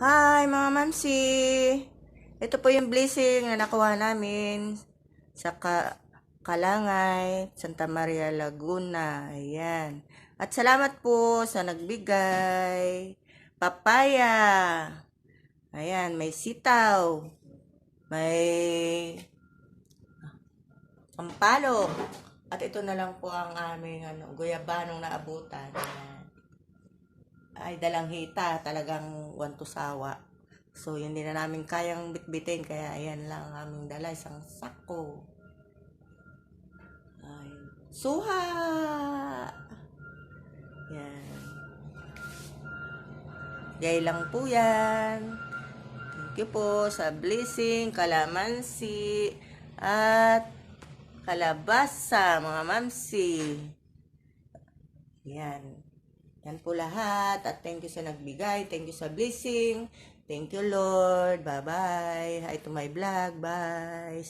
Hi mga mamsi! Ito po yung blessing na nakuha namin sa Kalangay, Santa Maria, Laguna. Ayan. At salamat po sa nagbigay. Papaya. Ayan, may sitaw. May sampalok. At ito na lang po ang aming guyabanong naabutan. Ayan. Ay dalang hita, talagang want to sawa. So, hindi na namin kayang bitbitin, kaya ayan lang ang aming dala, isang sako. Ay, suha! Yan. Gay lang po yan. Thank you po sa blessing, kalamansi, at kalabasa, mga mamsi. Yan. Yan po lahat. At thank you sa nagbigay. Thank you sa blessing. Thank you, Lord. Bye-bye. Hi to my vlog. Bye.